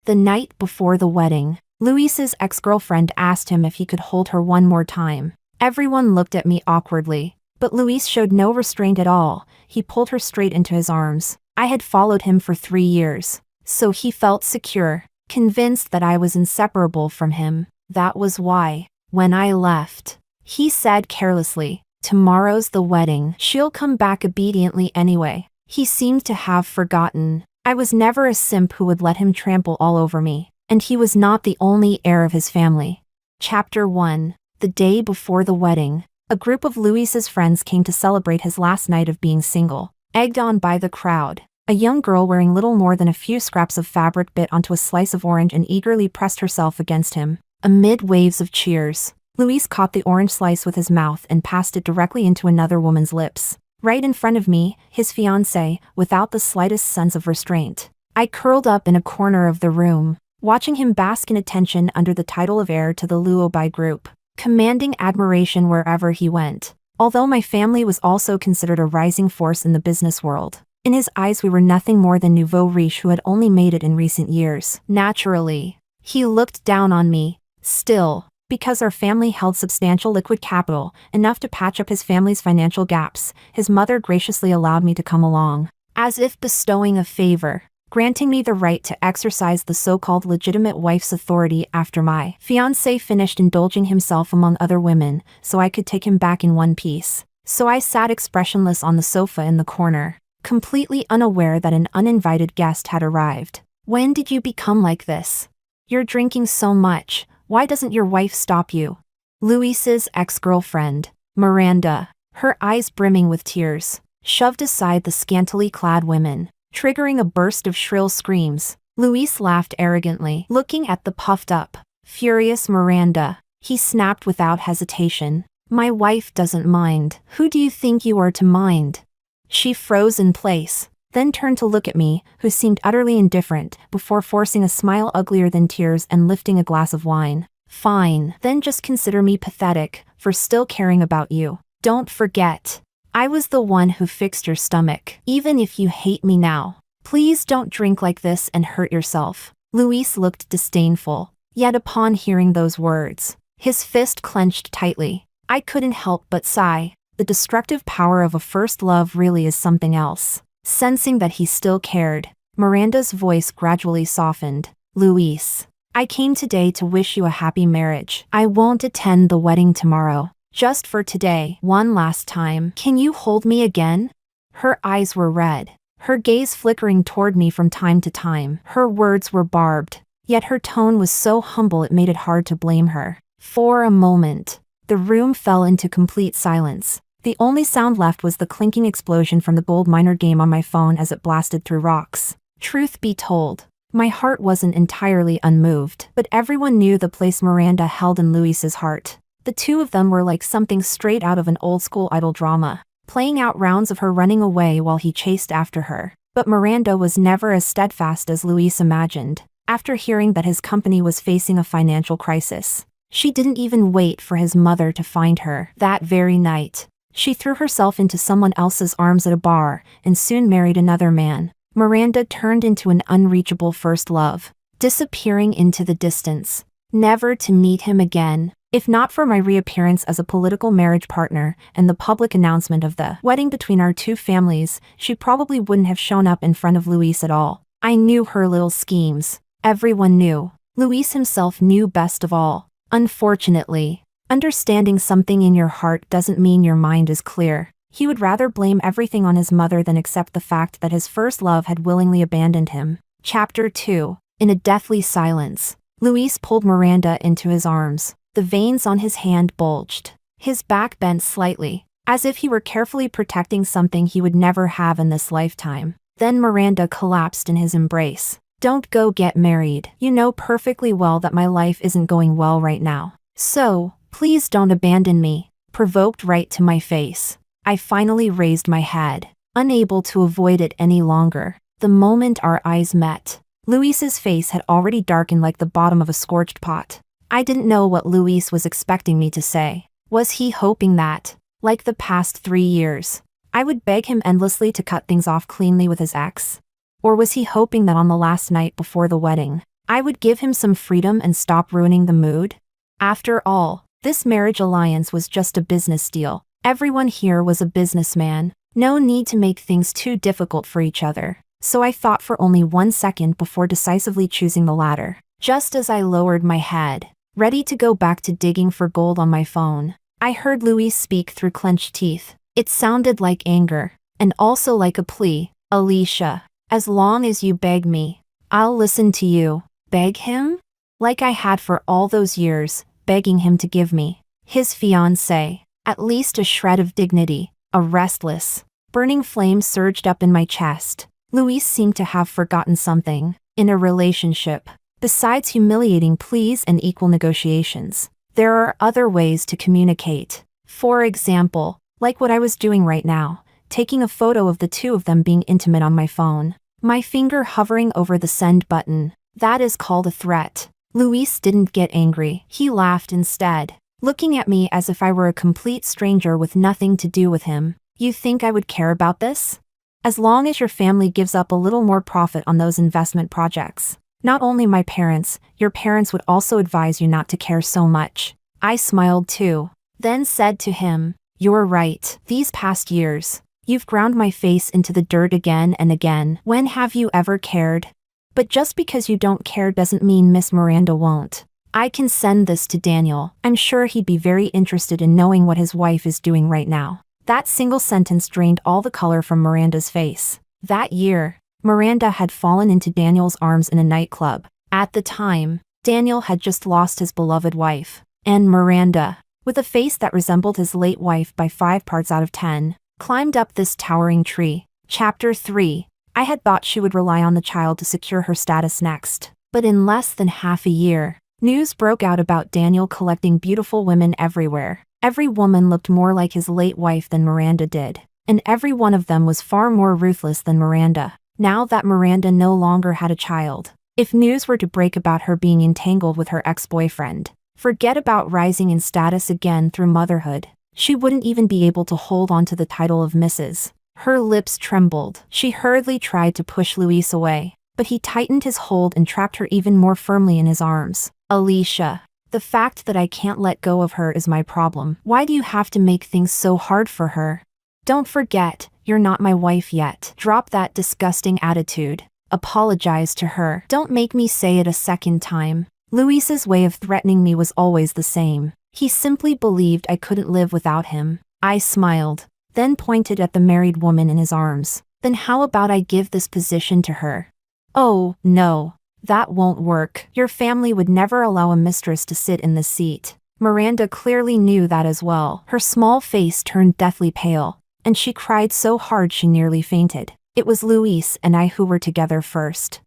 The night before the wedding, Luis's ex-girlfriend asked him if he could hold her one more time. Everyone looked at me awkwardly, but Luis showed no restraint at all. He pulled her straight into his arms. I had followed him for 3 years, so he felt secure, convinced that I was inseparable from him. That was why, when I left, he said carelessly, "Tomorrow's the wedding." She'll come back obediently anyway. He seemed to have forgotten. I was never a simp who would let him trample all over me, and he was not the only heir of his family. Chapter 1. The day before the wedding, a group of Luis's friends came to celebrate his last night of being single. Egged on by the crowd, a young girl wearing little more than a few scraps of fabric bit onto a slice of orange and eagerly pressed herself against him. Amid waves of cheers, Luis caught the orange slice with his mouth and passed it directly into another woman's lips. Right in front of me, his fiancée, without the slightest sense of restraint. I curled up in a corner of the room, watching him bask in attention under the title of heir to the Luobai group, commanding admiration wherever he went. Although my family was also considered a rising force in the business world, in his eyes we were nothing more than nouveau riche who had only made it in recent years. Naturally, he looked down on me. Still, because our family held substantial liquid capital, enough to patch up his family's financial gaps, his mother graciously allowed me to come along, as if bestowing a favor, granting me the right to exercise the so-called legitimate wife's authority after my fiancé finished indulging himself among other women, so I could take him back in one piece. So I sat expressionless on the sofa in the corner, completely unaware that an uninvited guest had arrived. "When did you become like this? You're drinking so much. Why doesn't your wife stop you?" Luis's ex-girlfriend, Miranda, her eyes brimming with tears, shoved aside the scantily clad women, triggering a burst of shrill screams. Luis laughed arrogantly, looking at the puffed-up, furious Miranda. He snapped without hesitation, "My wife doesn't mind. Who do you think you are to mind?" She froze in place, then turned to look at me, who seemed utterly indifferent, before forcing a smile uglier than tears and lifting a glass of wine. "Fine, then just consider me pathetic for still caring about you. Don't forget, I was the one who fixed your stomach. Even if you hate me now, please don't drink like this and hurt yourself." Luis looked disdainful, yet upon hearing those words, his fist clenched tightly. I couldn't help but sigh. The destructive power of a first love really is something else. Sensing that he still cared, Miranda's voice gradually softened. "Luis, I came today to wish you a happy marriage. I won't attend the wedding tomorrow. Just for today, one last time, can you hold me again?" Her eyes were red, her gaze flickering toward me from time to time. Her words were barbed, yet her tone was so humble it made it hard to blame her. For a moment, the room fell into complete silence. The only sound left was the clinking explosion from the gold miner game on my phone as it blasted through rocks. Truth be told, my heart wasn't entirely unmoved, but everyone knew the place Miranda held in Luis's heart. The two of them were like something straight out of an old-school idol drama, playing out rounds of her running away while he chased after her. But Miranda was never as steadfast as Luis imagined. After hearing that his company was facing a financial crisis, she didn't even wait for his mother to find her. That very night, she threw herself into someone else's arms at a bar and soon married another man. Miranda turned into an unreachable first love, disappearing into the distance, never to meet him again. If not for my reappearance as a political marriage partner and the public announcement of the wedding between our two families, she probably wouldn't have shown up in front of Luis at all. I knew her little schemes. Everyone knew. Luis himself knew best of all. Unfortunately, understanding something in your heart doesn't mean your mind is clear. He would rather blame everything on his mother than accept the fact that his first love had willingly abandoned him. Chapter 2. In a deathly silence, Luis pulled Miranda into his arms. The veins on his hand bulged. His back bent slightly, as if he were carefully protecting something he would never have in this lifetime. Then Miranda collapsed in his embrace. "Don't go get married. You know perfectly well that my life isn't going well right now. So, please don't abandon me." Provoked right to my face, I finally raised my head, unable to avoid it any longer. The moment our eyes met, Luis's face had already darkened like the bottom of a scorched pot. I didn't know what Luis was expecting me to say. Was he hoping that, like the past 3 years, I would beg him endlessly to cut things off cleanly with his ex? Or was he hoping that on the last night before the wedding, I would give him some freedom and stop ruining the mood. After all, this marriage alliance was just a business deal. Everyone here was a businessman. No need to make things too difficult for each other. So I thought for only 1 second before decisively choosing the latter. Just as I lowered my head, ready to go back to digging for gold on my phone, I heard Louis speak through clenched teeth. It sounded like anger, and also like a plea. Alicia, as long as you beg me, I'll listen to you. Beg him? Like I had for all those years, begging him to give me, his fiancée, at least a shred of dignity. A restless, burning flame surged up in my chest. Louis seemed to have forgotten something. In a relationship, besides humiliating pleas and equal negotiations, there are other ways to communicate. For example, like what I was doing right now, taking a photo of the two of them being intimate on my phone, my finger hovering over the send button. That is called a threat. Louis didn't get angry. He laughed instead, looking at me as if I were a complete stranger with nothing to do with him. You think I would care about this? As long as your family gives up a little more profit on those investment projects. Not only my parents, your parents would also advise you not to care so much. I smiled too, then said to him, you're right. These past years, you've ground my face into the dirt again and again. When have you ever cared? But just because you don't care doesn't mean Miss Miranda won't. I can send this to Daniel. I'm sure he'd be very interested in knowing what his wife is doing right now. That single sentence drained all the color from Miranda's face. That year, Miranda had fallen into Daniel's arms in a nightclub. At the time, Daniel had just lost his beloved wife. And Miranda, with a face that resembled his late wife by 5 parts out of 10, climbed up this towering tree. Chapter 3. I had thought she would rely on the child to secure her status next. But in less than half a year, news broke out about Daniel collecting beautiful women everywhere. Every woman looked more like his late wife than Miranda did, and every one of them was far more ruthless than Miranda. Now that Miranda no longer had a child, if news were to break about her being entangled with her ex-boyfriend, forget about rising in status again through motherhood. She wouldn't even be able to hold on to the title of Mrs. Her lips trembled. She hurriedly tried to push Louis away, but he tightened his hold and trapped her even more firmly in his arms. Alicia, the fact that I can't let go of her is my problem. Why do you have to make things so hard for her? Don't forget, you're not my wife yet. Drop that disgusting attitude. Apologize to her. Don't make me say it a second time. Louis's way of threatening me was always the same. He simply believed I couldn't live without him. I smiled, then pointed at the married woman in his arms. Then how about I give this position to her? Oh, no. That won't work. Your family would never allow a mistress to sit in this seat. Miranda clearly knew that as well. Her small face turned deathly pale, and she cried so hard she nearly fainted. It was Louis and I who were together first.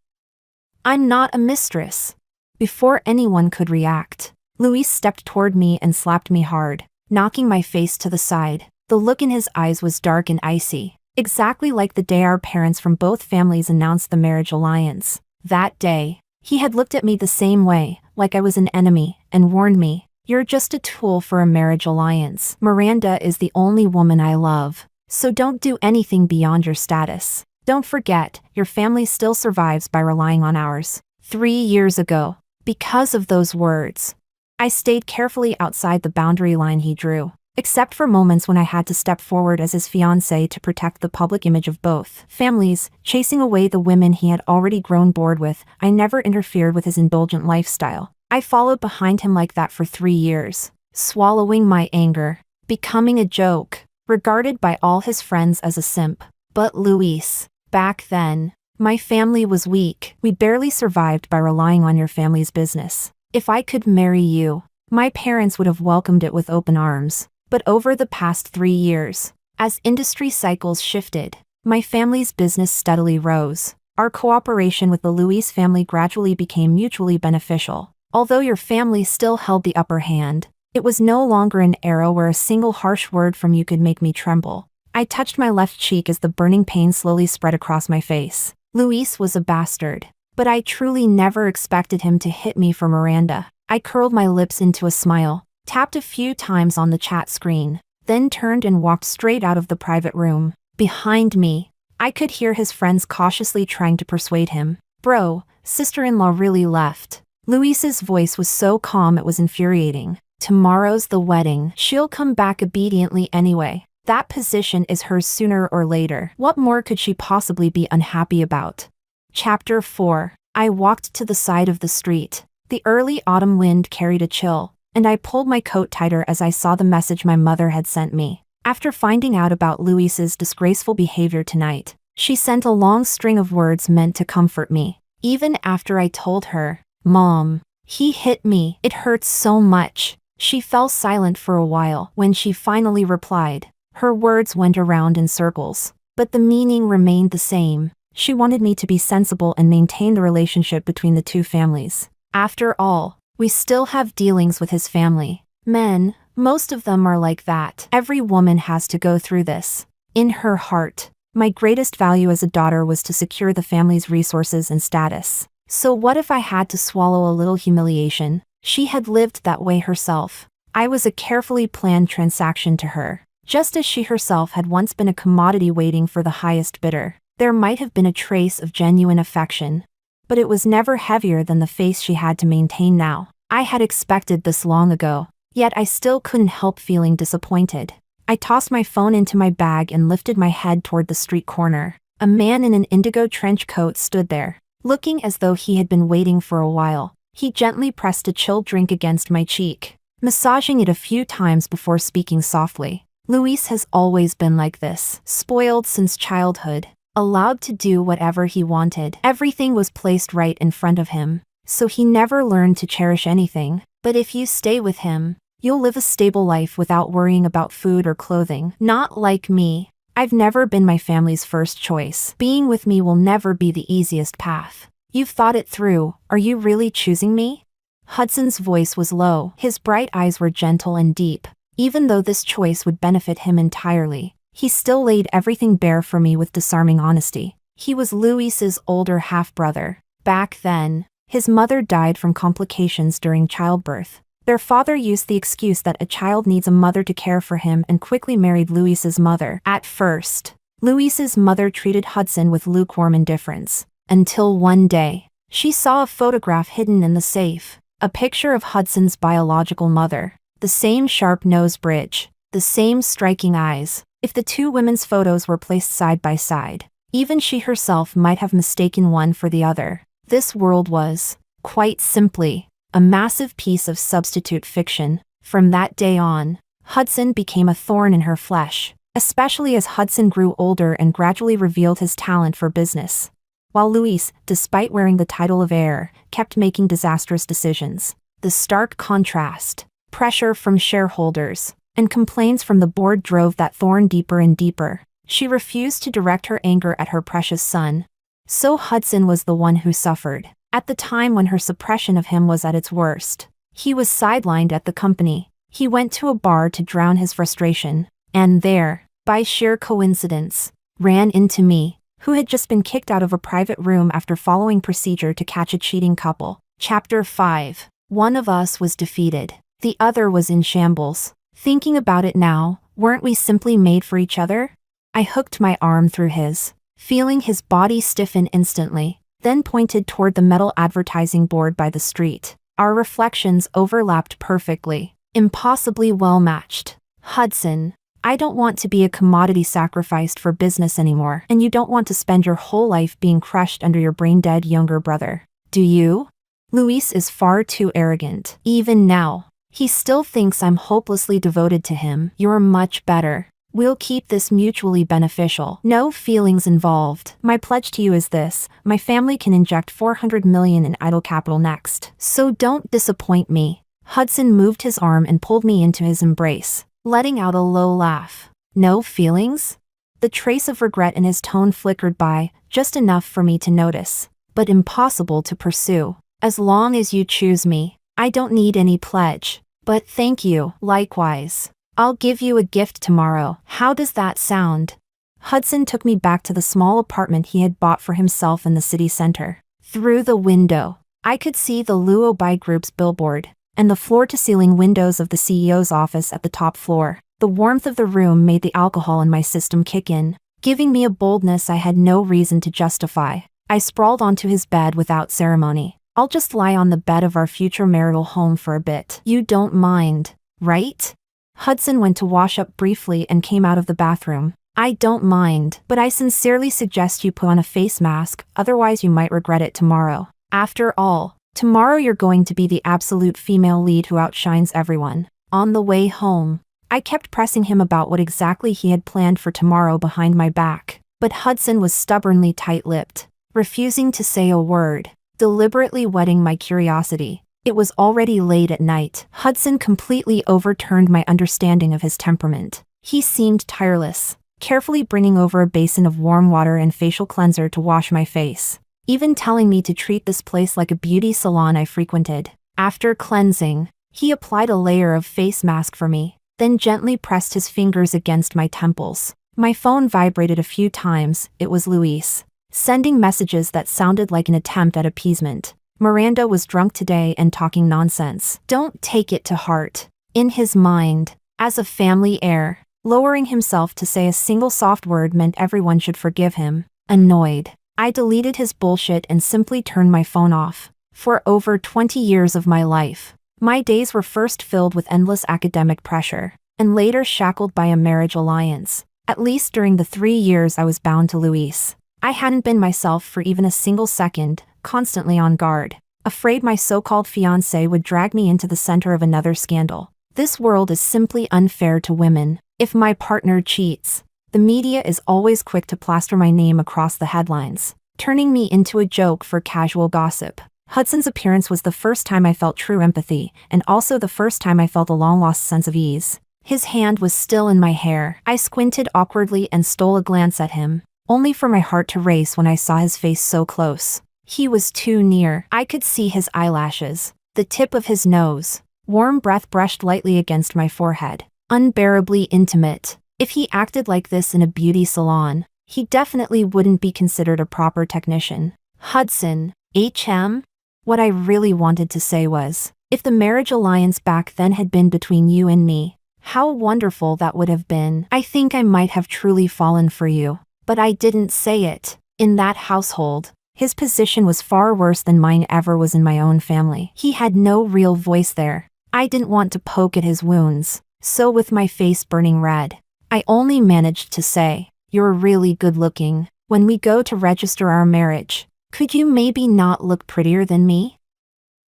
I'm not a mistress. Before anyone could react, Louis stepped toward me and slapped me hard, knocking my face to the side. The look in his eyes was dark and icy, exactly like the day our parents from both families announced the marriage alliance. That day, he had looked at me the same way, like I was an enemy, and warned me, you're just a tool for a marriage alliance. Miranda is the only woman I love, so don't do anything beyond your status. Don't forget, your family still survives by relying on ours. 3 years ago, because of those words, I stayed carefully outside the boundary line he drew, except for moments when I had to step forward as his fiancée to protect the public image of both families, chasing away the women he had already grown bored with. I never interfered with his indulgent lifestyle. I followed behind him like that for 3 years, swallowing my anger, becoming a joke, regarded by all his friends as a simp. But Louis, back then, my family was weak. We barely survived by relying on your family's business. If I could marry you, my parents would have welcomed it with open arms. But over the past 3 years, as industry cycles shifted, my family's business steadily rose. Our cooperation with the Louis family gradually became mutually beneficial. Although your family still held the upper hand, it was no longer an era where a single harsh word from you could make me tremble. I touched my left cheek as the burning pain slowly spread across my face. Louis was a bastard, but I truly never expected him to hit me for Miranda. I curled my lips into a smile, tapped a few times on the chat screen, then turned and walked straight out of the private room. Behind me, I could hear his friends cautiously trying to persuade him. Bro, sister-in-law really left. Luis's voice was so calm it was infuriating. Tomorrow's the wedding. She'll come back obediently anyway. That position is hers sooner or later. What more could she possibly be unhappy about? Chapter 4. I walked to the side of the street. The early autumn wind carried a chill, and I pulled my coat tighter as I saw the message my mother had sent me. After finding out about Luis's disgraceful behavior tonight, she sent a long string of words meant to comfort me. Even after I told her, "Mom, he hit me. It hurts so much." She fell silent for a while. When she finally replied, her words went around in circles, but the meaning remained the same. She wanted me to be sensible and maintain the relationship between the two families. After all, we still have dealings with his family. Men, most of them are like that. Every woman has to go through this. In her heart, my greatest value as a daughter was to secure the family's resources and status. So what if I had to swallow a little humiliation? She had lived that way herself. I was a carefully planned transaction to her, just as she herself had once been a commodity waiting for the highest bidder. There might have been a trace of genuine affection, but it was never heavier than the face she had to maintain now. I had expected this long ago, yet I still couldn't help feeling disappointed. I tossed my phone into my bag and lifted my head toward the street corner. A man in an indigo trench coat stood there, looking as though he had been waiting for a while. He gently pressed a chilled drink against my cheek, massaging it a few times before speaking softly. Luis has always been like this, spoiled since childhood, allowed to do whatever he wanted. Everything was placed right in front of him, so he never learned to cherish anything. But if you stay with him, you'll live a stable life without worrying about food or clothing. Not like me. I've never been my family's first choice. Being with me will never be the easiest path. You've thought it through. Are you really choosing me? Hudson's voice was low. His bright eyes were gentle and deep. Even though this choice would benefit him entirely, he still laid everything bare for me with disarming honesty. He was Luis's older half-brother. Back then, his mother died from complications during childbirth. Their father used the excuse that a child needs a mother to care for him and quickly married Luis's mother. At first, Luis's mother treated Hudson with lukewarm indifference, until one day, she saw a photograph hidden in the safe. A picture of Hudson's biological mother. The same sharp nose bridge, the same striking eyes. If the two women's photos were placed side by side, even she herself might have mistaken one for the other. This world was, quite simply, a massive piece of substitute fiction. From that day on, Hudson became a thorn in her flesh, especially as Hudson grew older and gradually revealed his talent for business. While Luis, despite wearing the title of heir, kept making disastrous decisions. The stark contrast, pressure from shareholders, and complaints from the board drove that thorn deeper and deeper. She refused to direct her anger at her precious son. So Hudson was the one who suffered. At the time when her suppression of him was at its worst, he was sidelined at the company. He went to a bar to drown his frustration, and there, by sheer coincidence, ran into me, who had just been kicked out of a private room after following procedure to catch a cheating couple. Chapter 5. One of us was defeated. The other was in shambles. Thinking about it now, weren't we simply made for each other? I hooked my arm through his, feeling his body stiffen instantly, then pointed toward the metal advertising board by the street. Our reflections overlapped perfectly, impossibly well matched. Hudson, I don't want to be a commodity sacrificed for business anymore, and you don't want to spend your whole life being crushed under your brain-dead younger brother. Do you? Luis is far too arrogant. Even now, he still thinks I'm hopelessly devoted to him. You're much better. We'll keep this mutually beneficial. No feelings involved. My pledge to you is this: my family can inject $400 million in idle capital next. So don't disappoint me. Hudson moved his arm and pulled me into his embrace, letting out a low laugh. No feelings? The trace of regret in his tone flickered by, just enough for me to notice, but impossible to pursue. As long as you choose me, I don't need any pledge. But thank you. Likewise. I'll give you a gift tomorrow. How does that sound? Hudson took me back to the small apartment he had bought for himself in the city center. Through the window, I could see the Luo Bai Group's billboard, and the floor-to-ceiling windows of the CEO's office at the top floor. The warmth of the room made the alcohol in my system kick in, giving me a boldness I had no reason to justify. I sprawled onto his bed without ceremony. I'll just lie on the bed of our future marital home for a bit. You don't mind, right? Hudson went to wash up briefly and came out of the bathroom. I don't mind, but I sincerely suggest you put on a face mask, otherwise you might regret it tomorrow. After all, tomorrow you're going to be the absolute female lead who outshines everyone. On the way home, I kept pressing him about what exactly he had planned for tomorrow behind my back, but Hudson was stubbornly tight-lipped, refusing to say a word, deliberately whetting my curiosity. It was already late at night. Hudson completely overturned my understanding of his temperament. He seemed tireless, carefully bringing over a basin of warm water and facial cleanser to wash my face, even telling me to treat this place like a beauty salon I frequented. After cleansing, he applied a layer of face mask for me, then gently pressed his fingers against my temples. My phone vibrated a few times. It was Luis, sending messages that sounded like an attempt at appeasement. Miranda was drunk today and talking nonsense. Don't take it to heart. In his mind, as a family heir, lowering himself to say a single soft word meant everyone should forgive him. Annoyed, I deleted his bullshit and simply turned my phone off. For over 20 years of my life, my days were first filled with endless academic pressure, and later shackled by a marriage alliance. At least during the 3 years I was bound to Luis, I hadn't been myself for even a single second, constantly on guard, afraid my so-called fiancé would drag me into the center of another scandal. This world is simply unfair to women. If my partner cheats, the media is always quick to plaster my name across the headlines, turning me into a joke for casual gossip. Hudson's appearance was the first time I felt true empathy, and also the first time I felt a long-lost sense of ease. His hand was still in my hair. I squinted awkwardly and stole a glance at him, only for my heart to race when I saw his face so close. He was too near. I could see his eyelashes, the tip of his nose. Warm breath brushed lightly against my forehead. Unbearably intimate. If he acted like this in a beauty salon, he definitely wouldn't be considered a proper technician. Hudson, HM? What I really wanted to say was, if the marriage alliance back then had been between you and me, how wonderful that would have been. I think I might have truly fallen for you, but I didn't say it. In that household, his position was far worse than mine ever was in my own family. He had no real voice there. I didn't want to poke at his wounds, so with my face burning red, I only managed to say, "You're really good looking. When we go to register our marriage, could you maybe not look prettier than me?"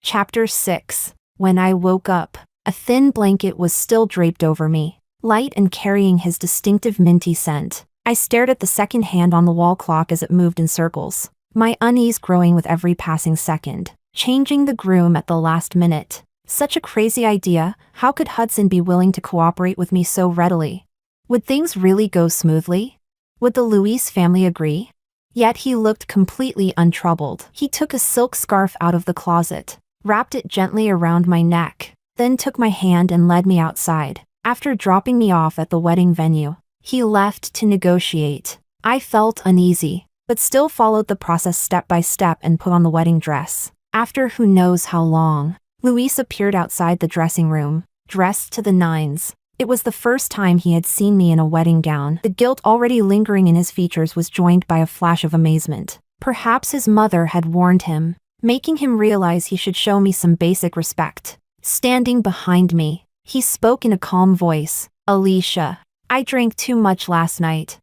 Chapter 6. When I woke up, a thin blanket was still draped over me, light and carrying his distinctive minty scent. I stared at the second hand on the wall clock as it moved in circles, my unease growing with every passing second. Changing the groom at the last minute. Such a crazy idea. How could Hudson be willing to cooperate with me so readily? Would things really go smoothly? Would the Luis family agree? Yet he looked completely untroubled. He took a silk scarf out of the closet, wrapped it gently around my neck, then took my hand and led me outside. After dropping me off at the wedding venue, he left to negotiate. I felt uneasy, but still followed the process step by step and put on the wedding dress. After who knows how long, Luis appeared outside the dressing room, dressed to the nines. It was the first time he had seen me in a wedding gown. The guilt already lingering in his features was joined by a flash of amazement. Perhaps his mother had warned him, making him realize he should show me some basic respect. Standing behind me, he spoke in a calm voice. "Alicia, I drank too much last night.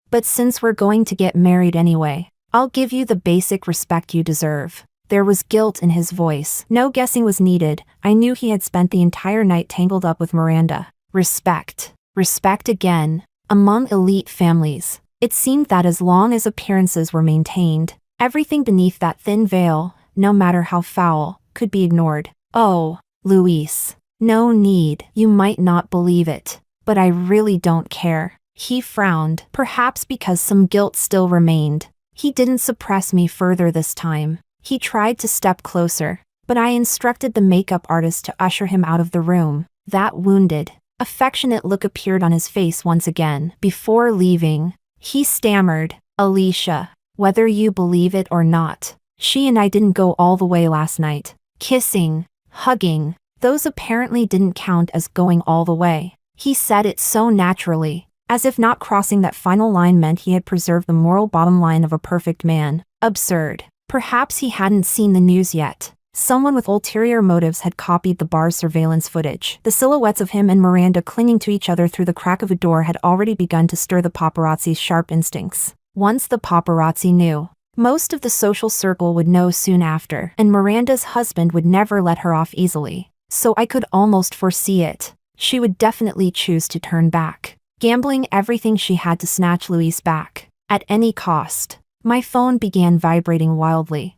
But since we're going to get married anyway, I'll give you the basic respect you deserve." There was guilt in his voice. No guessing was needed. I knew he had spent the entire night tangled up with Miranda. Respect. Respect again. Among elite families, it seemed that as long as appearances were maintained, everything beneath that thin veil, no matter how foul, could be ignored. Oh, Luis. No need. You might not believe it, but I really don't care. He frowned, perhaps because some guilt still remained. He didn't suppress me further this time. He tried to step closer, but I instructed the makeup artist to usher him out of the room. That wounded, affectionate look appeared on his face once again. Before leaving, he stammered, "Alicia, whether you believe it or not, she and I didn't go all the way last night. Kissing, hugging, those apparently didn't count as going all the way." He said it so naturally, as if not crossing that final line meant he had preserved the moral bottom line of a perfect man. Absurd. Perhaps he hadn't seen the news yet. Someone with ulterior motives had copied the bar's surveillance footage. The silhouettes of him and Miranda clinging to each other through the crack of a door had already begun to stir the paparazzi's sharp instincts. Once the paparazzi knew, most of the social circle would know soon after, and Miranda's husband would never let her off easily. So I could almost foresee it. She would definitely choose to turn back, gambling everything she had to snatch Luis back, at any cost. My phone began vibrating wildly.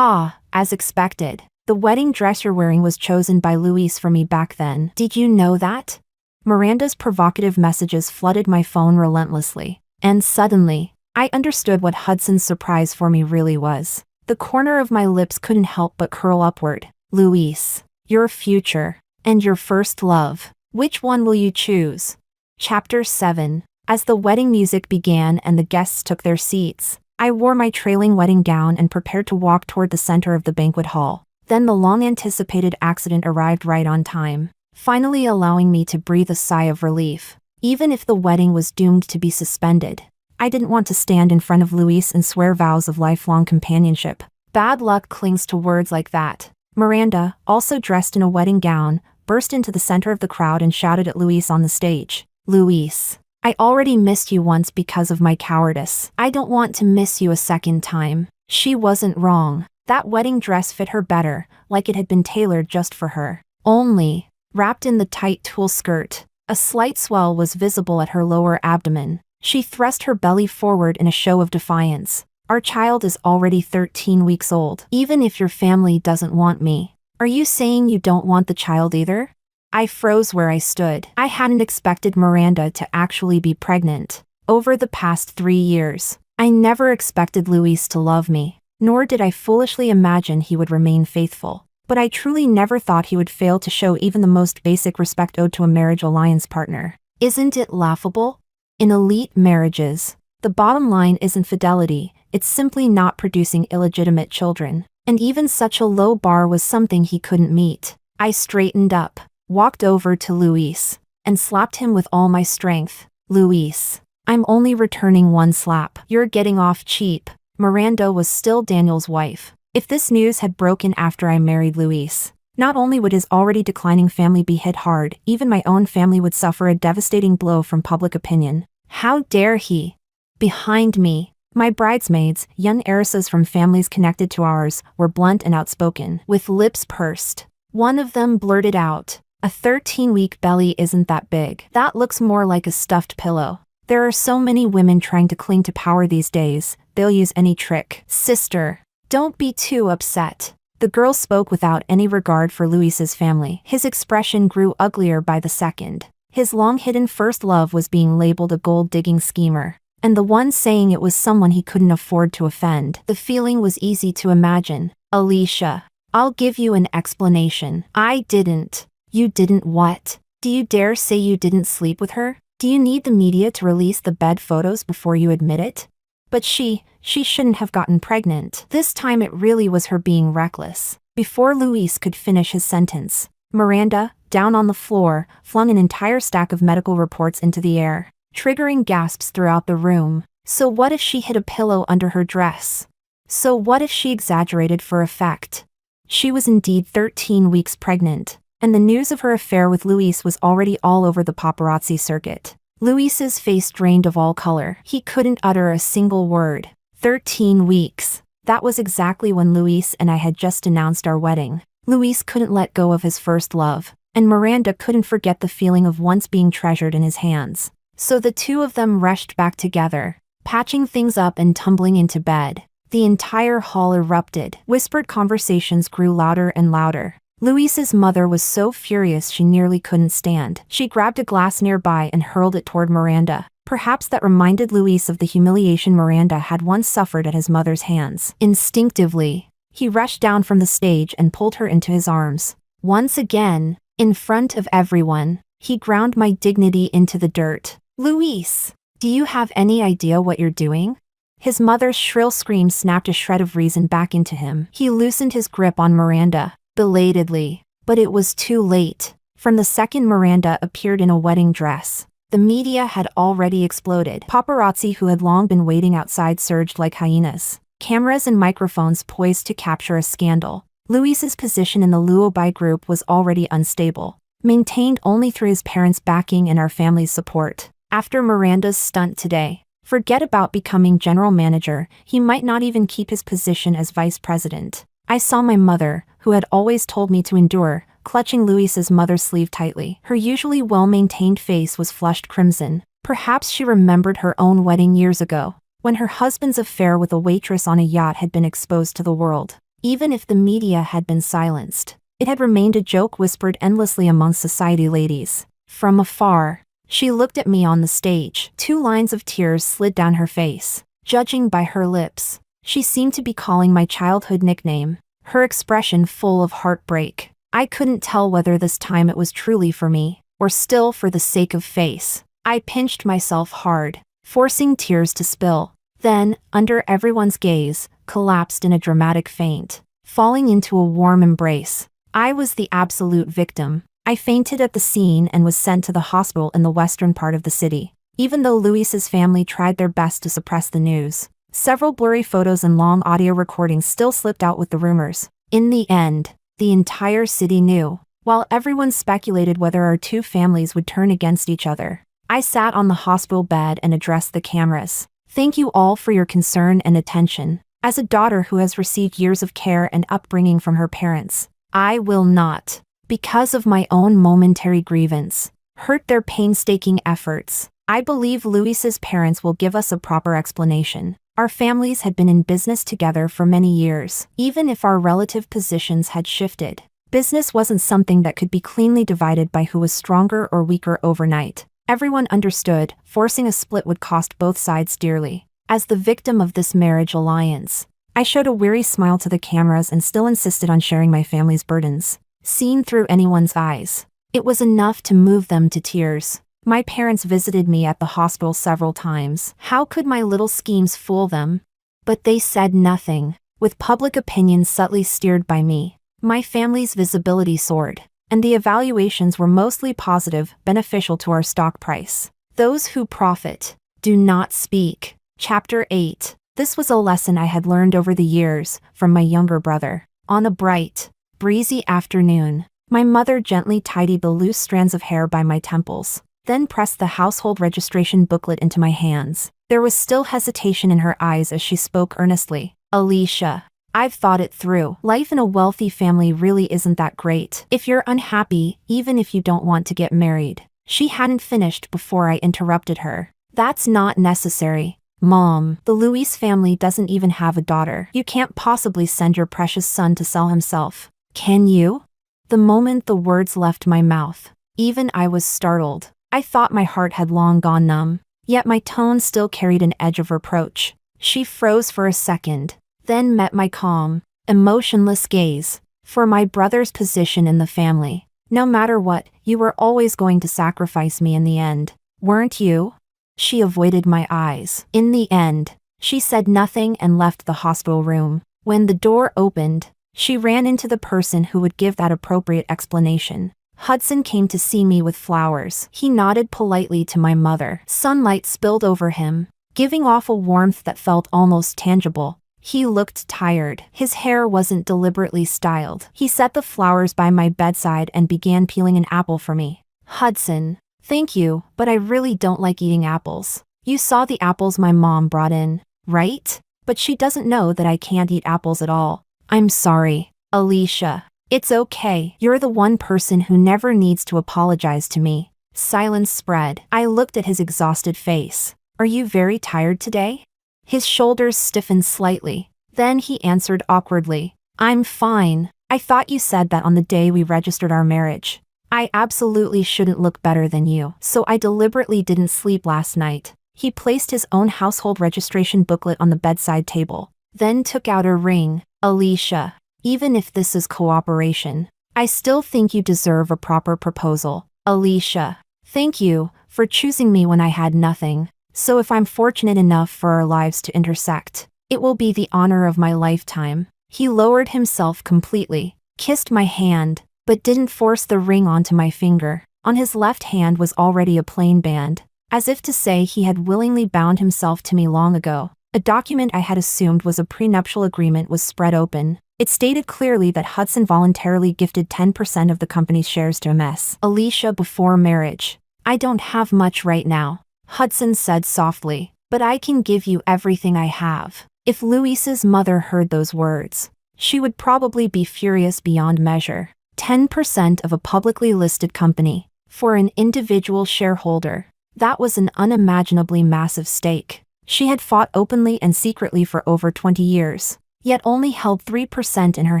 As expected. The wedding dress you're wearing was chosen by Luis for me back then. Did you know that? Miranda's provocative messages flooded my phone relentlessly. And suddenly, I understood what Hudson's surprise for me really was. The corner of my lips couldn't help but curl upward. Luis, your future, and your first love. Which one will you choose? Chapter 7. As the wedding music began and the guests took their seats, I wore my trailing wedding gown and prepared to walk toward the center of the banquet hall. Then the long-anticipated accident arrived right on time, finally allowing me to breathe a sigh of relief. Even if the wedding was doomed to be suspended, I didn't want to stand in front of Luis and swear vows of lifelong companionship. Bad luck clings to words like that. Miranda, also dressed in a wedding gown, burst into the center of the crowd and shouted at Luis on the stage. Luis, I already missed you once because of my cowardice. I don't want to miss you a second time. She wasn't wrong. That wedding dress fit her better, like it had been tailored just for her. Only, wrapped in the tight tulle skirt, a slight swell was visible at her lower abdomen. She thrust her belly forward in a show of defiance. Our child is already 13 weeks old. Even if your family doesn't want me. Are you saying you don't want the child either? I froze where I stood. I hadn't expected Miranda to actually be pregnant. Over the past 3 years, I never expected Luis to love me, nor did I foolishly imagine he would remain faithful. But I truly never thought he would fail to show even the most basic respect owed to a marriage alliance partner. Isn't it laughable? In elite marriages, the bottom line isn't fidelity, it's simply not producing illegitimate children. And even such a low bar was something he couldn't meet. I straightened up, walked over to Luis, and slapped him with all my strength. Luis, I'm only returning one slap. You're getting off cheap. Miranda was still Daniel's wife. If this news had broken after I married Luis, not only would his already declining family be hit hard, even my own family would suffer a devastating blow from public opinion. How dare he? Behind me, my bridesmaids, young heiresses from families connected to ours, were blunt and outspoken, with lips pursed. One of them blurted out, "A 13-week belly isn't that big. That looks more like a stuffed pillow." There are so many women trying to cling to power these days, they'll use any trick. Sister, don't be too upset. The girl spoke without any regard for Luis's family. His expression grew uglier by the second. His long-hidden first love was being labeled a gold-digging schemer, and the one saying it was someone he couldn't afford to offend. The feeling was easy to imagine. Alicia, I'll give you an explanation. I didn't. You didn't what? Do you dare say you didn't sleep with her? Do you need the media to release the bed photos before you admit it? But she shouldn't have gotten pregnant. This time it really was her being reckless. Before Luis could finish his sentence, Miranda, down on the floor, flung an entire stack of medical reports into the air, triggering gasps throughout the room. So what if she hid a pillow under her dress? So what if she exaggerated for effect? She was indeed 13 weeks pregnant, and the news of her affair with Luis was already all over the paparazzi circuit. Luis's face drained of all color. He couldn't utter a single word. 13 weeks. That was exactly when Luis and I had just announced our wedding. Luis couldn't let go of his first love, and Miranda couldn't forget the feeling of once being treasured in his hands. So the two of them rushed back together, patching things up and tumbling into bed. The entire hall erupted. Whispered conversations grew louder and louder. Luis's mother was so furious she nearly couldn't stand. She grabbed a glass nearby and hurled it toward Miranda. Perhaps that reminded Luis of the humiliation Miranda had once suffered at his mother's hands. Instinctively, he rushed down from the stage and pulled her into his arms. Once again, in front of everyone, he ground my dignity into the dirt. Luis, do you have any idea what you're doing? His mother's shrill scream snapped a shred of reason back into him. He loosened his grip on Miranda, belatedly, but it was too late. From the second Miranda appeared in a wedding dress, The media had already exploded. Paparazzi who had long been waiting outside surged like hyenas. Cameras and microphones poised to capture a scandal. Luis's position in the Luobai group was already unstable, maintained only through his parents' backing and our family's support. After Miranda's stunt today, forget about becoming general manager, he might not even keep his position as vice president. I saw my mother, who had always told me to endure, clutching Luis's mother's sleeve tightly. Her usually well-maintained face was flushed crimson. Perhaps she remembered her own wedding years ago, when her husband's affair with a waitress on a yacht had been exposed to the world. Even if the media had been silenced, it had remained a joke whispered endlessly among society ladies. From afar, she looked at me on the stage. 2 lines of tears slid down her face. Judging by her lips, she seemed to be calling my childhood nickname, her expression full of heartbreak. I couldn't tell whether this time it was truly for me, or still for the sake of face. I pinched myself hard, forcing tears to spill. Then, under everyone's gaze, collapsed in a dramatic faint, falling into a warm embrace. I was the absolute victim. I fainted at the scene and was sent to the hospital in the western part of the city. Even though Luis's family tried their best to suppress the news, several blurry photos and long audio recordings still slipped out with the rumors. In the end, the entire city knew, while everyone speculated whether our 2 families would turn against each other. I sat on the hospital bed and addressed the cameras. Thank you all for your concern and attention. As a daughter who has received years of care and upbringing from her parents, I will not, because of my own momentary grievance, hurt their painstaking efforts. I believe Luis's parents will give us a proper explanation. Our families had been in business together for many years. Even if our relative positions had shifted, business wasn't something that could be cleanly divided by who was stronger or weaker overnight. Everyone understood, forcing a split would cost both sides dearly. As the victim of this marriage alliance, I showed a weary smile to the cameras and still insisted on sharing my family's burdens. Seen through anyone's eyes, it was enough to move them to tears. My parents visited me at the hospital several times. How could my little schemes fool them? But they said nothing. With public opinion subtly steered by me, my family's visibility soared, and the evaluations were mostly positive, beneficial to our stock price. Those who profit do not speak. Chapter 8. This was a lesson I had learned over the years from my younger brother. On a bright, breezy afternoon, my mother gently tidied the loose strands of hair by my temples, then pressed the household registration booklet into my hands. There was still hesitation in her eyes as she spoke earnestly. Alicia, I've thought it through. Life in a wealthy family really isn't that great. If you're unhappy, even if you don't want to get married. She hadn't finished before I interrupted her. That's not necessary. Mom, the Luis family doesn't even have a daughter. You can't possibly send your precious son to sell himself. Can you? The moment the words left my mouth, even I was startled. I thought my heart had long gone numb, yet my tone still carried an edge of reproach. She froze for a second, then met my calm, emotionless gaze. For my brother's position in the family, no matter what, you were always going to sacrifice me in the end, weren't you? She avoided my eyes. In the end, she said nothing and left the hospital room. When the door opened, she ran into the person who would give that appropriate explanation. Hudson came to see me with flowers. He nodded politely to my mother. Sunlight spilled over him, giving off a warmth that felt almost tangible. He looked tired. His hair wasn't deliberately styled. He set the flowers by my bedside and began peeling an apple for me. Hudson, thank you, but I really don't like eating apples. You saw the apples my mom brought in, right? But she doesn't know that I can't eat apples at all. I'm sorry, Alicia. It's okay. You're the one person who never needs to apologize to me. Silence spread. I looked at his exhausted face. Are you very tired today? His shoulders stiffened slightly. Then he answered awkwardly. I'm fine. I thought you said that on the day we registered our marriage. I absolutely shouldn't look better than you, so I deliberately didn't sleep last night. He placed his own household registration booklet on the bedside table, then took out a ring. Alicia, even if this is cooperation, I still think you deserve a proper proposal. Alicia, thank you for choosing me when I had nothing. So if I'm fortunate enough for our lives to intersect, it will be the honor of my lifetime. He lowered himself completely, kissed my hand, but didn't force the ring onto my finger. On his left hand was already a plain band, as if to say he had willingly bound himself to me long ago. A document I had assumed was a prenuptial agreement was spread open. It stated clearly that Hudson voluntarily gifted 10% of the company's shares to Ms. Alicia before marriage. I don't have much right now, Hudson said softly, but I can give you everything I have. If Louise's mother heard those words, she would probably be furious beyond measure. 10% of a publicly listed company. For an individual shareholder, that was an unimaginably massive stake. She had fought openly and secretly for over 20 years, yet only held 3% in her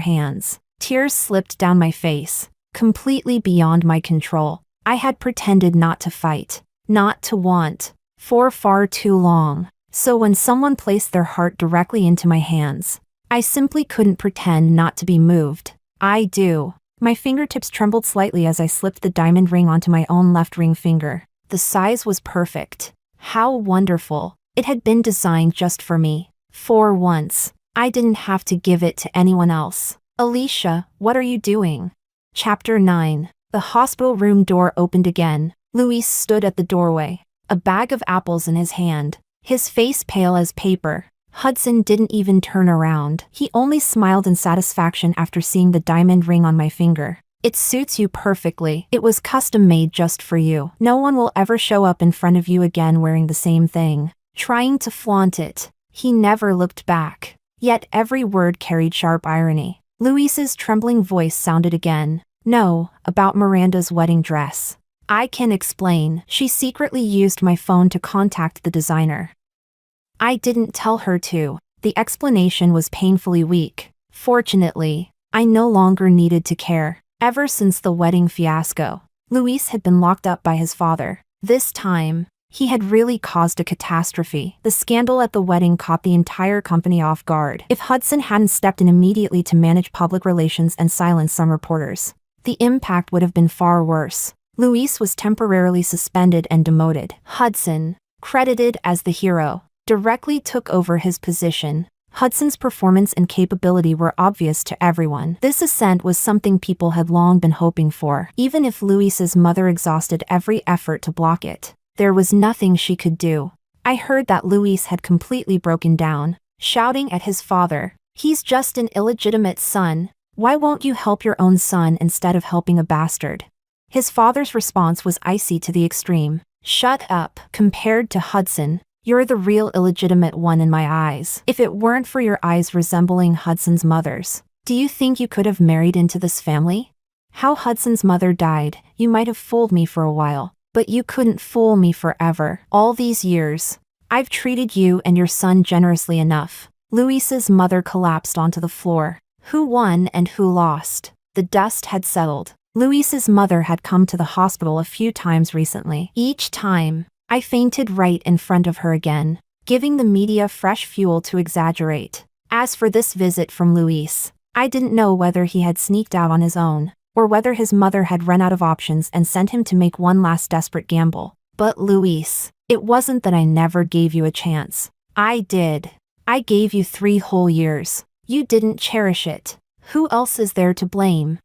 hands. Tears slipped down my face, completely beyond my control. I had pretended not to fight, not to want, for far too long. So when someone placed their heart directly into my hands, I simply couldn't pretend not to be moved. I do. My fingertips trembled slightly as I slipped the diamond ring onto my own left ring finger. The size was perfect. How wonderful. It had been designed just for me. For once, I didn't have to give it to anyone else. Alicia, what are you doing? Chapter 9. The hospital room door opened again. Luis stood at the doorway, a bag of apples in his hand, his face pale as paper. Hudson didn't even turn around. He only smiled in satisfaction after seeing the diamond ring on my finger. It suits you perfectly. It was custom made just for you. No one will ever show up in front of you again wearing the same thing, trying to flaunt it. He never looked back. Yet every word carried sharp irony. Luis's trembling voice sounded again. No, about Miranda's wedding dress. I can explain. She secretly used my phone to contact the designer. I didn't tell her to. The explanation was painfully weak. Fortunately, I no longer needed to care. Ever since the wedding fiasco, Luis had been locked up by his father. This time, he had really caused a catastrophe. The scandal at the wedding caught the entire company off guard. If Hudson hadn't stepped in immediately to manage public relations and silence some reporters, the impact would have been far worse. Luis was temporarily suspended and demoted. Hudson, credited as the hero, directly took over his position. Hudson's performance and capability were obvious to everyone. This ascent was something people had long been hoping for. Even if Luis's mother exhausted every effort to block it, there was nothing she could do. I heard that Luis had completely broken down, shouting at his father, "He's just an illegitimate son. Why won't you help your own son instead of helping a bastard?" His father's response was icy to the extreme. "Shut up. Compared to Hudson, you're the real illegitimate one in my eyes. If it weren't for your eyes resembling Hudson's mother's, do you think you could have married into this family? How Hudson's mother died, you might have fooled me for a while, but you couldn't fool me forever. All these years, I've treated you and your son generously enough." Luis's mother collapsed onto the floor. Who won and who lost? The dust had settled. Luis's mother had come to the hospital a few times recently. Each time, I fainted right in front of her again, giving the media fresh fuel to exaggerate. As for this visit from Luis, I didn't know whether he had sneaked out on his own, or whether his mother had run out of options and sent him to make one last desperate gamble. But Luis, it wasn't that I never gave you a chance. I did. I gave you 3 whole years. You didn't cherish it. Who else is there to blame?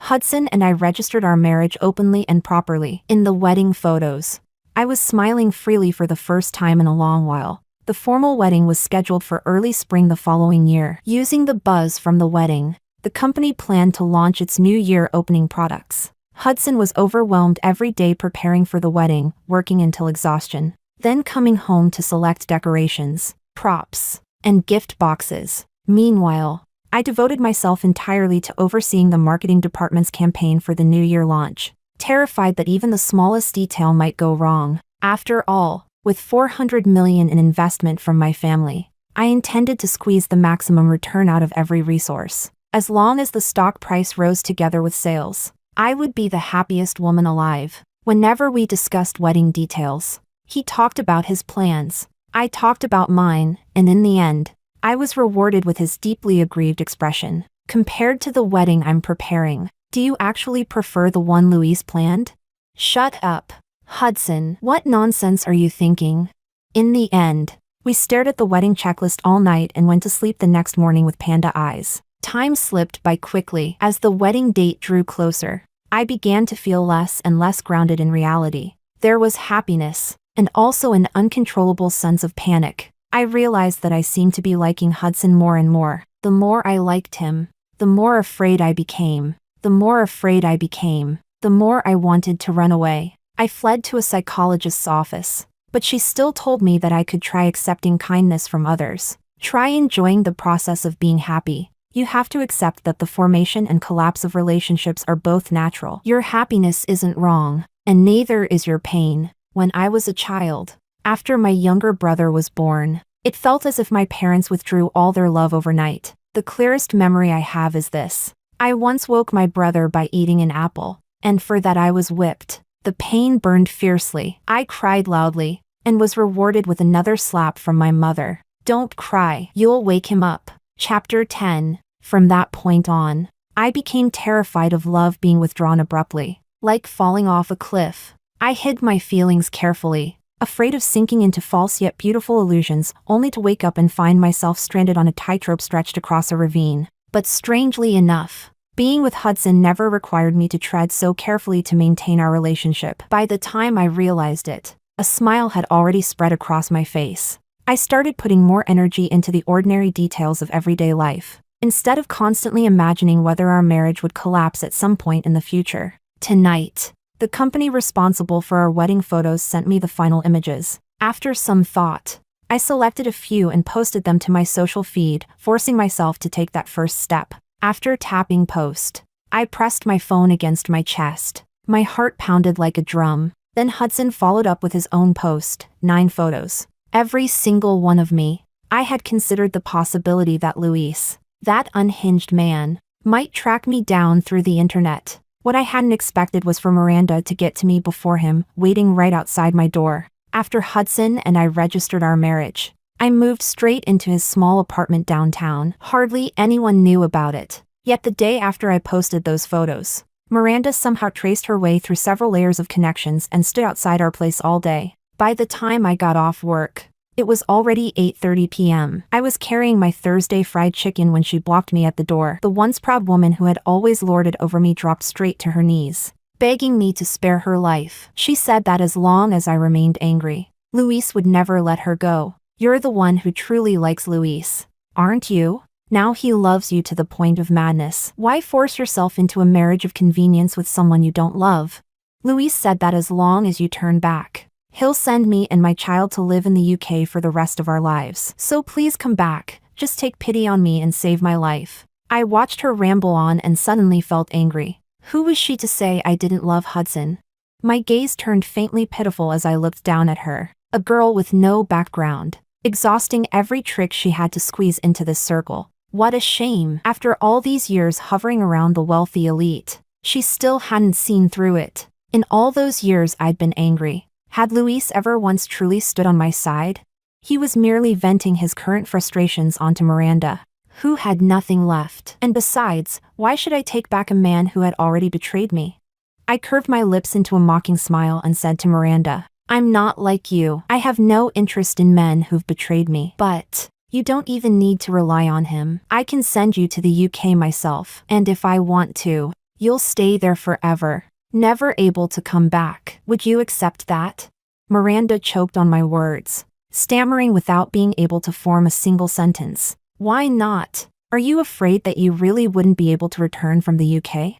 Hudson and I registered our marriage openly and properly. In the wedding photos, I was smiling freely for the first time in a long while. The formal wedding was scheduled for early spring the following year. Using the buzz from the wedding, the company planned to launch its new year opening products. Hudson was overwhelmed every day preparing for the wedding, working until exhaustion, then coming home to select decorations, props, and gift boxes. Meanwhile, I devoted myself entirely to overseeing the marketing department's campaign for the New Year launch, terrified that even the smallest detail might go wrong. After all, with $400 million in investment from my family, I intended to squeeze the maximum return out of every resource. As long as the stock price rose together with sales, I would be the happiest woman alive. Whenever we discussed wedding details, he talked about his plans, I talked about mine, and in the end, I was rewarded with his deeply aggrieved expression. Compared to the wedding I'm preparing, do you actually prefer the one Luis planned? Shut up, Hudson. What nonsense are you thinking? In the end, we stared at the wedding checklist all night and went to sleep the next morning with panda eyes. Time slipped by quickly as the wedding date drew closer. I began to feel less and less grounded in reality. There was happiness, and also an uncontrollable sense of panic. I realized that I seemed to be liking Hudson more and more. The more I liked him, the more afraid I became. The more afraid I became, the more I wanted to run away. I fled to a psychologist's office, but she still told me that I could try accepting kindness from others. Try enjoying the process of being happy. You have to accept that the formation and collapse of relationships are both natural. Your happiness isn't wrong, and neither is your pain. When I was a child, after my younger brother was born, it felt as if my parents withdrew all their love overnight. The clearest memory I have is this. I once woke my brother by eating an apple, and for that I was whipped. The pain burned fiercely. I cried loudly, and was rewarded with another slap from my mother. Don't cry, you'll wake him up. Chapter 10. From that point on, I became terrified of love being withdrawn abruptly, like falling off a cliff. I hid my feelings carefully, afraid of sinking into false yet beautiful illusions, only to wake up and find myself stranded on a tightrope stretched across a ravine. But strangely enough, being with Hudson never required me to tread so carefully to maintain our relationship. By the time I realized it, a smile had already spread across my face. I started putting more energy into the ordinary details of everyday life, instead of constantly imagining whether our marriage would collapse at some point in the future. Tonight, the company responsible for our wedding photos sent me the final images. After some thought, I selected a few and posted them to my social feed, forcing myself to take that first step. After tapping post, I pressed my phone against my chest. My heart pounded like a drum. Then Hudson followed up with his own post, 9 photos. Every single one of me. I had considered the possibility that Luis, that unhinged man, might track me down through the internet. What I hadn't expected was for Miranda to get to me before him, waiting right outside my door. After Hudson and I registered our marriage, I moved straight into his small apartment downtown. Hardly anyone knew about it. Yet the day after I posted those photos, Miranda somehow traced her way through several layers of connections and stood outside our place all day. By the time I got off work, it was already 8:30 p.m. I was carrying my Thursday fried chicken when she blocked me at the door. The once proud woman who had always lorded over me dropped straight to her knees, begging me to spare her life. She said that as long as I remained angry, Luis would never let her go. You're the one who truly likes Luis, aren't you? Now he loves you to the point of madness. Why force yourself into a marriage of convenience with someone you don't love? Luis said that as long as you turn back, he'll send me and my child to live in the UK for the rest of our lives. So please come back, just take pity on me and save my life. I watched her ramble on and suddenly felt angry. Who was she to say I didn't love Hudson? My gaze turned faintly pitiful as I looked down at her, a girl with no background, exhausting every trick she had to squeeze into this circle. What a shame. After all these years hovering around the wealthy elite, she still hadn't seen through it. In all those years I'd been angry. Had Luis ever once truly stood on my side? He was merely venting his current frustrations onto Miranda, who had nothing left. And besides, why should I take back a man who had already betrayed me? I curved my lips into a mocking smile and said to Miranda, I'm not like you. I have no interest in men who've betrayed me. But you don't even need to rely on him. I can send you to the UK myself. And if I want to, you'll stay there forever, never able to come back. Would you accept that? Miranda choked on my words, stammering without being able to form a single sentence. Why not? Are you afraid that you really wouldn't be able to return from the UK?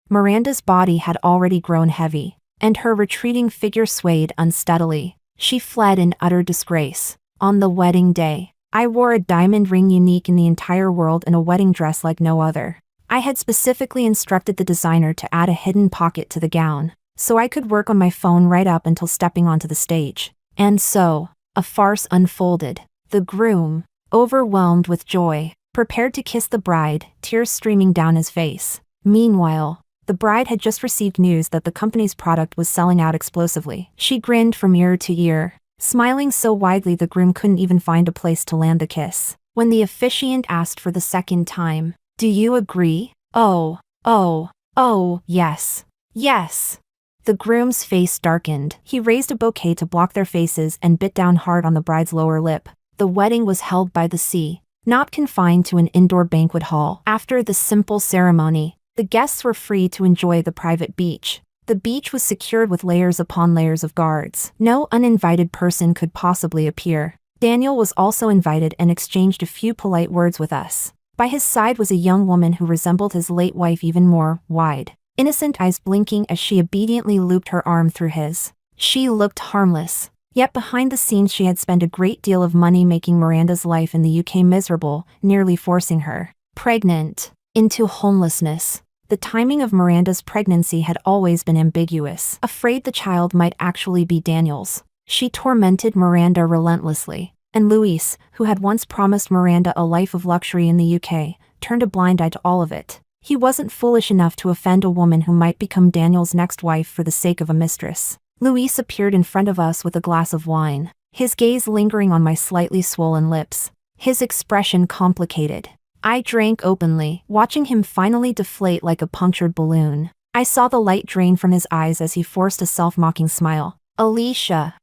Miranda's body had already grown heavy, and her retreating figure swayed unsteadily. She fled in utter disgrace. On the wedding day, I wore a diamond ring unique in the entire world and a wedding dress like no other. I had specifically instructed the designer to add a hidden pocket to the gown, so I could work on my phone right up until stepping onto the stage. And so, a farce unfolded. The groom, overwhelmed with joy, prepared to kiss the bride, tears streaming down his face. Meanwhile, the bride had just received news that the company's product was selling out explosively. She grinned from ear to ear, smiling so widely the groom couldn't even find a place to land the kiss. When the officiant asked for the second time, "Do you agree?" Oh, yes. Yes. The groom's face darkened. He raised a bouquet to block their faces and bit down hard on the bride's lower lip. The wedding was held by the sea, not confined to an indoor banquet hall. After the simple ceremony, The guests were free to enjoy the private beach. The beach was secured with layers upon layers of guards. No uninvited person could possibly appear. Daniel was also invited and exchanged a few polite words with us. By his side was a young woman who resembled his late wife even more, wide, innocent eyes blinking as she obediently looped her arm through his. She looked harmless. Yet behind the scenes she had spent a great deal of money making Miranda's life in the UK miserable, nearly forcing her, pregnant, into homelessness. The timing of Miranda's pregnancy had always been ambiguous. Afraid the child might actually be Daniel's, she tormented Miranda relentlessly. And Luis, who had once promised Miranda a life of luxury in the UK, turned a blind eye to all of it. He wasn't foolish enough to offend a woman who might become Daniel's next wife for the sake of a mistress. Luis appeared in front of us with a glass of wine, his gaze lingering on my slightly swollen lips, his expression complicated. I drank openly, watching him finally deflate like a punctured balloon. I saw the light drain from his eyes as he forced a self-mocking smile. Alicia.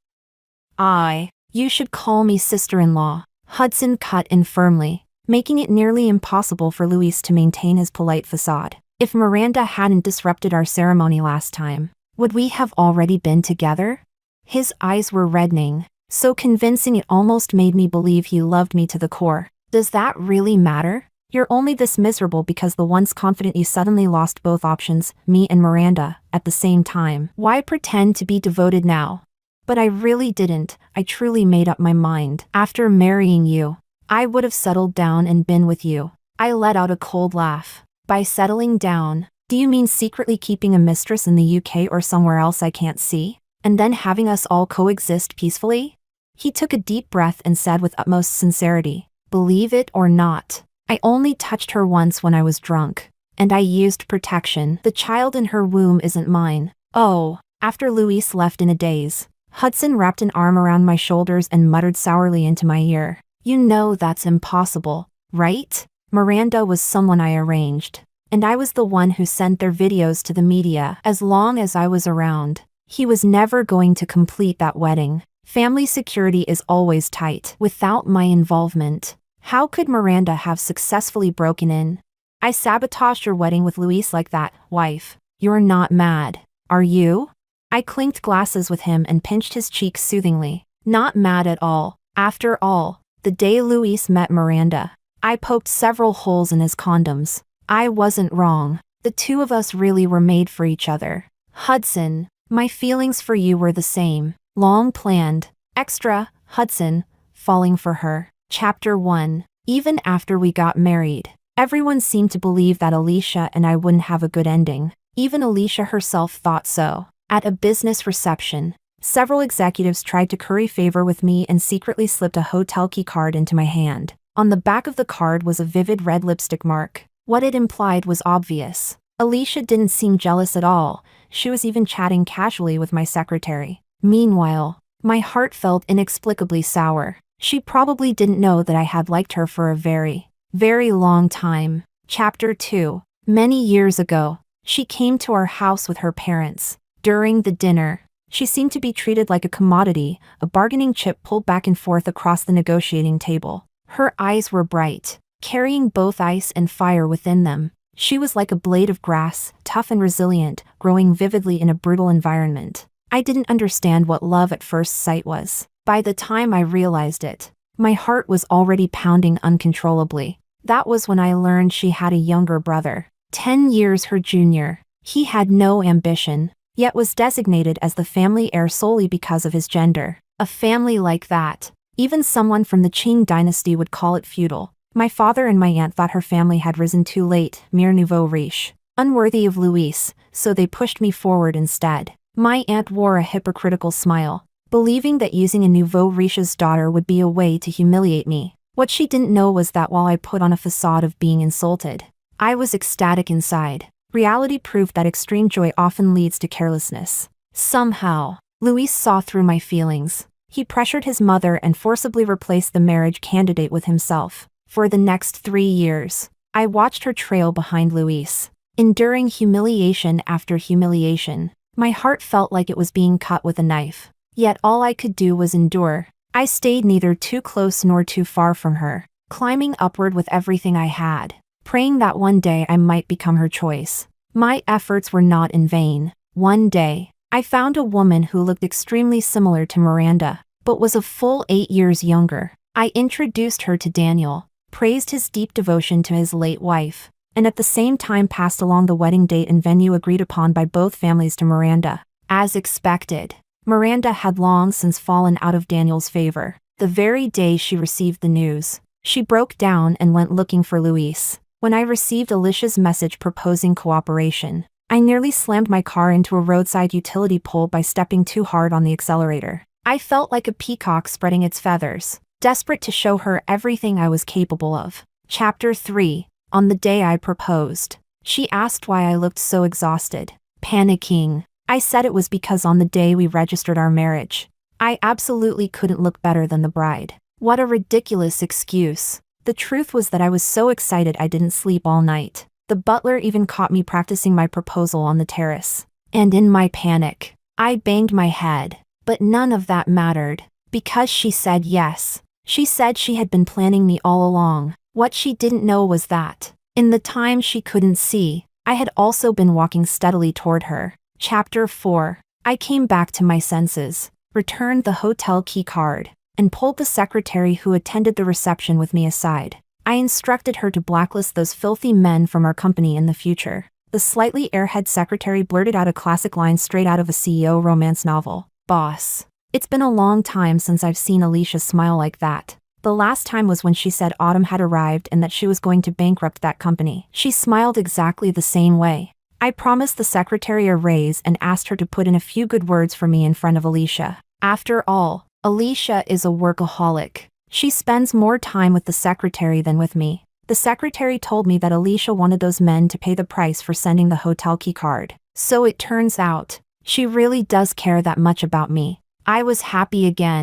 You should call me sister-in-law. Hudson cut in firmly, making it nearly impossible for Luis to maintain his polite facade. If Miranda hadn't disrupted our ceremony last time, would we have already been together? His eyes were reddening, so convincing it almost made me believe he loved me to the core. Does that really matter? You're only this miserable because the once confident you suddenly lost both options, me and Miranda, at the same time. Why pretend to be devoted now? But I really didn't. I truly made up my mind. After marrying you, I would have settled down and been with you. I let out a cold laugh. By settling down, do you mean secretly keeping a mistress in the UK or somewhere else I can't see? And then having us all coexist peacefully? He took a deep breath and said with utmost sincerity, believe it or not, I only touched her once when I was drunk. And I used protection. The child in her womb isn't mine. Oh, after Luis left in a daze, Hudson wrapped an arm around my shoulders and muttered sourly into my ear. You know that's impossible, right? Miranda was someone I arranged. And I was the one who sent their videos to the media. As long as I was around, he was never going to complete that wedding. Family security is always tight. Without my involvement, how could Miranda have successfully broken in? I sabotaged your wedding with Luis like that, wife. You're not mad, are you? I clinked glasses with him and pinched his cheek soothingly. Not mad at all. After all, the day Luis met Miranda, I poked several holes in his condoms. I wasn't wrong. The two of us really were made for each other. Hudson, my feelings for you were the same. Long planned. Extra, Hudson, falling for her. Chapter 1. Even after we got married, everyone seemed to believe that Alicia and I wouldn't have a good ending. Even Alicia herself thought so. At a business reception, several executives tried to curry favor with me and secretly slipped a hotel key card into my hand. On the back of the card was a vivid red lipstick mark. What it implied was obvious. Alicia didn't seem jealous at all. She was even chatting casually with my secretary. Meanwhile, my heart felt inexplicably sour. She probably didn't know that I had liked her for a very, very long time. Chapter 2. Many years ago, she came to our house with her parents. During the dinner, she seemed to be treated like a commodity, a bargaining chip pulled back and forth across the negotiating table. Her eyes were bright, carrying both ice and fire within them. She was like a blade of grass, tough and resilient, growing vividly in a brutal environment. I didn't understand what love at first sight was. By the time I realized it, my heart was already pounding uncontrollably. That was when I learned she had a younger brother, 10 years her junior. He had no ambition, yet was designated as the family heir solely because of his gender. A family like that, even someone from the Qing dynasty would call it feudal. My father and my aunt thought her family had risen too late, mere nouveau riche, unworthy of Luis, so they pushed me forward instead. My aunt wore a hypocritical smile, believing that using a nouveau riche's daughter would be a way to humiliate me. What she didn't know was that while I put on a facade of being insulted, I was ecstatic inside. Reality proved that extreme joy often leads to carelessness. Somehow, Luis saw through my feelings. He pressured his mother and forcibly replaced the marriage candidate with himself. For the next 3 years, I watched her trail behind Luis, enduring humiliation after humiliation. My heart felt like it was being cut with a knife. Yet all I could do was endure. I stayed neither too close nor too far from her, climbing upward with everything I had. praying that one day I might become her choice. My efforts were not in vain. One day, I found a woman who looked extremely similar to Miranda, but was a full 8 years younger. I introduced her to Daniel, praised his deep devotion to his late wife, and at the same time passed along the wedding date and venue agreed upon by both families to Miranda. As expected, Miranda had long since fallen out of Daniel's favor. The very day she received the news, she broke down and went looking for Luis. When I received Alicia's message proposing cooperation, I nearly slammed my car into a roadside utility pole by stepping too hard on the accelerator. I felt like a peacock spreading its feathers, desperate to show her everything I was capable of. Chapter 3. On the day I proposed. She asked why I looked so exhausted. Panicking. I said it was because on the day we registered our marriage, I absolutely couldn't look better than the bride. What a ridiculous excuse. The truth was that I was so excited I didn't sleep all night. The butler even caught me practicing my proposal on the terrace. And in my panic, I banged my head. But none of that mattered, because she said yes. She said she had been planning me all along. What she didn't know was that, in the time she couldn't see, I had also been walking steadily toward her. Chapter 4. I came back to my senses, returned the hotel key card, and pulled the secretary who attended the reception with me aside. I instructed her to blacklist those filthy men from our company in the future. The slightly airhead secretary blurted out a classic line straight out of a CEO romance novel. Boss. It's been a long time since I've seen Alicia smile like that. The last time was when she said autumn had arrived and that she was going to bankrupt that company. She smiled exactly the same way. I promised the secretary a raise and asked her to put in a few good words for me in front of Alicia. After all, Alicia is a workaholic. She spends more time with the secretary than with me. The secretary told me that Alicia wanted those men to pay the price for sending the hotel key card. So it turns out, she really does care that much about me. I was happy again.